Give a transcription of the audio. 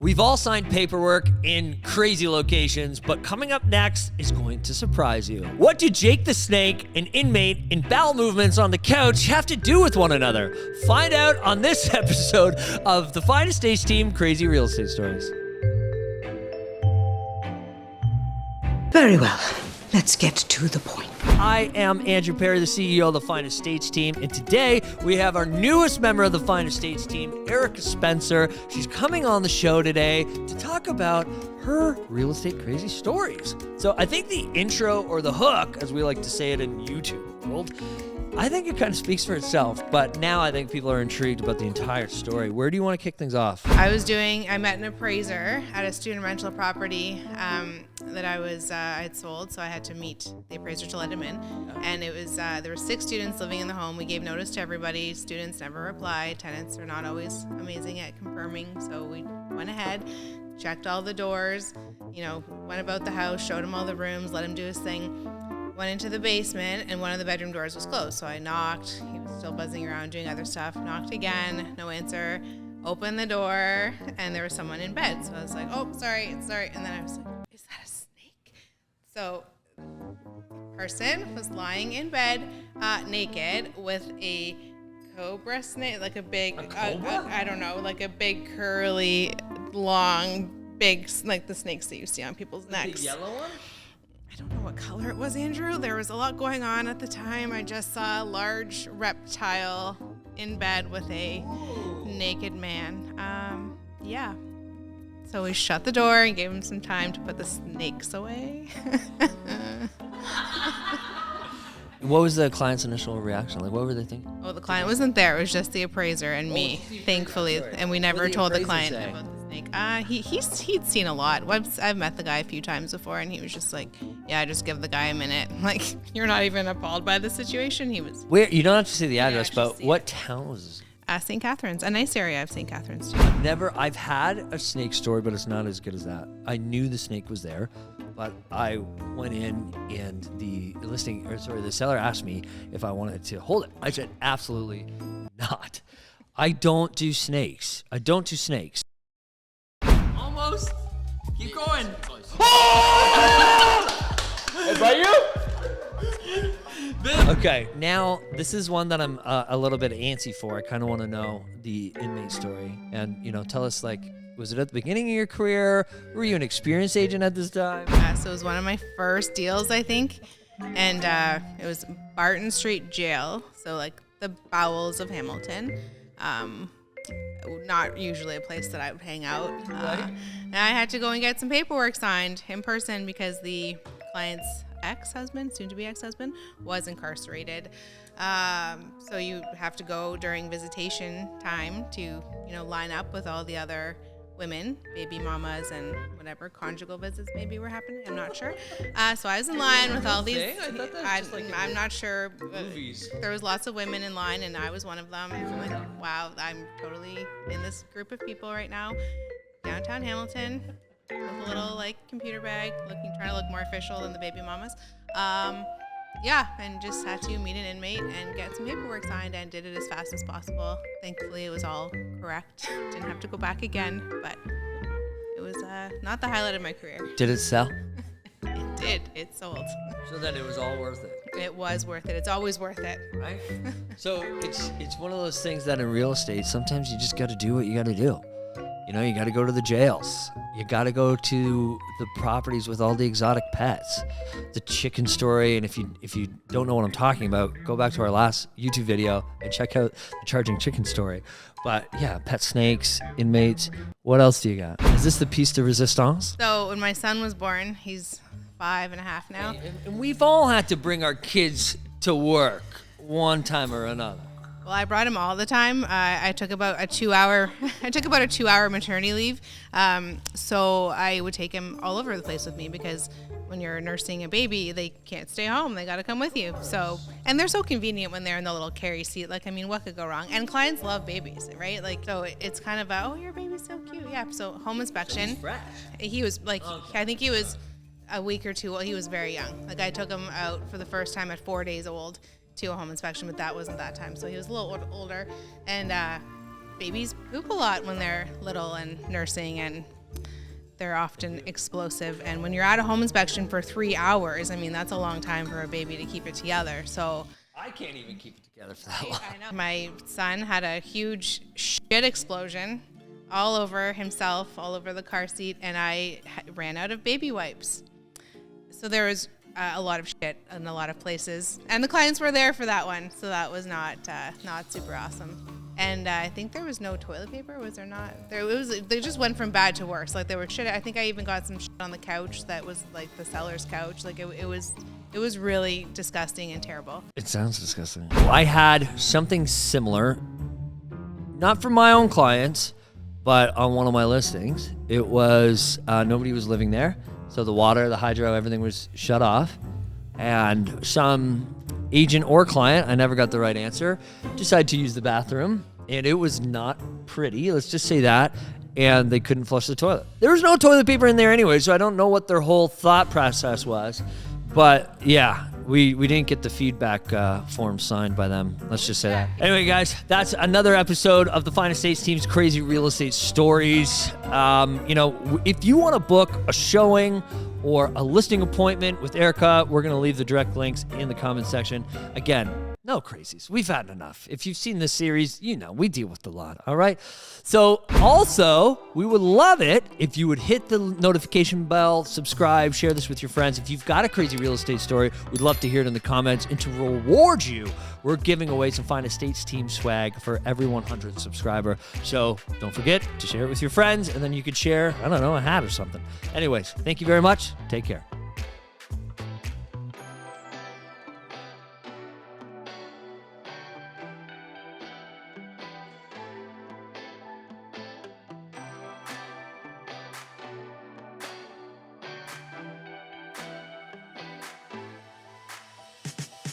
We've all signed paperwork in crazy locations, but coming up next is going to surprise you. What do Jake the Snake, an inmate, and bowel movements on the couch have to do with one another? Find out on this episode of the Finest Stage Team Crazy Real Estate Stories. Very well. Let's get to the point. I am Andrew Perry, the CEO of the Finest Stage Team, and today we have our newest member of the Finest Stage Team, Erica Spencer. She's coming on the show today to talk about her real estate crazy stories. So I think the intro, or the hook, as we like to say it in YouTube world, I think it kind of speaks for itself, but now I think people are intrigued about the entire story. Where do you want to kick things off? I met an appraiser at a student rental property that I had sold, so I had to meet the appraiser to let him in. And it was there were 6 students living in the home. We gave notice to everybody. Students never replied. Tenants are not always amazing at confirming, so we went ahead, checked all the doors, went about the house, showed him all the rooms, let him do his thing. Went into the basement, and one of the bedroom doors was closed. So I knocked. He was still buzzing around doing other stuff. Knocked again, no answer. Opened the door, and there was someone in bed. So I was like, oh, sorry. And then I was like, is that a snake? So the person was lying in bed naked with a cobra snake, like a big, I don't know, like a big curly, long, big, like the snakes that you see on people's necks. The yellow one? I don't know what color it was, Andrew. There was a lot going on at the time. I just saw a large reptile in bed with a naked man. Yeah. So we shut the door and gave him some time to put the snakes away. What was the client's initial reaction? Like, what were they thinking? Oh, the client wasn't there. It was just the appraiser and me, thankfully. And we never told the client about the snake. He'd seen a lot. I've met the guy a few times before, and he was just like, yeah, just give the guy a minute. Like, you're not even appalled by the situation. He was. Where, you don't have to say the address, but what town was this? St. Catharines, a nice area of St. Catharines too. I've had a snake story, but it's not as good as that. I knew the snake was there, but I went in and the seller asked me if I wanted to hold it. I said, absolutely not. I don't do snakes. Almost. Keep going. Is that you? Okay, now this is one that I'm a little bit antsy for. I kind of want to know the inmate story. And, tell us, was it at the beginning of your career? Were you an experienced agent at this time? So it was one of my first deals, I think. And it was Barton Street Jail, so like the bowels of Hamilton. Not usually a place that I would hang out. Right. And I had to go and get some paperwork signed in person because the client's soon-to-be ex-husband, was incarcerated. So you have to go during visitation time to, line up with all the other women, baby mamas, and whatever conjugal visits maybe were happening. I'm not sure. So I was in line with all these. I'm not sure. There was lots of women in line, and I was one of them. I'm like, wow, I'm totally in this group of people right now, downtown Hamilton, with a little computer bag, trying to look more official than the baby mamas. And just had to meet an inmate and get some paperwork signed, and did it as fast as possible. Thankfully, it was all correct. Didn't have to go back again, but it was not the highlight of my career. Did it sell? It did. It sold. So then it was all worth it. It was worth it. It's always worth it. Right? So it's one of those things that in real estate, sometimes you just got to do what you got to do. You got to go to the jails. You got to go to the properties with all the exotic pets. The chicken story, and if you don't know what I'm talking about, go back to our last YouTube video and check out the charging chicken story. But yeah, pet snakes, inmates. What else do you got? Is this the piece de resistance? So when my son was born, he's 5.5 now. And we've all had to bring our kids to work one time or another. Well, I brought him all the time. I took about a 2-hour maternity leave. So I would take him all over the place with me, because when you're nursing a baby, they can't stay home. They got to come with you. So, and they're so convenient when they're in the little carry seat. What could go wrong? And clients love babies, right? So it's kind of oh, your baby's so cute. Yeah. So home inspection. So he was I think he was a week or two. Well, he was very young. I took him out for the first time at 4 days old to a home inspection, but that wasn't that time. So he was a little older, and babies poop a lot when they're little and nursing, and they're often explosive. And when you're at a home inspection for 3 hours, I mean, that's a long time for a baby to keep it together. So I can't even keep it together for that long. I know. My son had a huge shit explosion all over himself, all over the car seat, and I ran out of baby wipes. So there was a lot of shit in a lot of places, and the clients were there for that one, so that was not super awesome. And I think there was no toilet paper. Was there not? They just went from bad to worse. Like, there were shit. I think I even got some shit on the couch that was like the seller's couch. Like, it was really disgusting and terrible. It sounds disgusting. I had something similar, not from my own clients, but on one of my listings. It was nobody was living there. So the water, the hydro, everything was shut off. And some agent or client, I never got the right answer, decided to use the bathroom. And it was not pretty, let's just say that. And they couldn't flush the toilet. There was no toilet paper in there anyway, so I don't know what their whole thought process was. But yeah, we didn't get the feedback form signed by them. Let's just say that. Anyway, guys, that's another episode of the Fine Estates team's crazy real estate stories. If you want to book a showing or a listing appointment with Erica, we're going to leave the direct links in the comment section. Again, no crazies. We've had enough. If you've seen this series, we deal with a lot, all right? So also, we would love it if you would hit the notification bell, subscribe, share this with your friends. If you've got a crazy real estate story, we'd love to hear it in the comments. And to reward you, we're giving away some Fine Estates team swag for every 100 subscriber. So don't forget to share it with your friends, and then you could share, a hat or something. Anyways, thank you very much. Take care.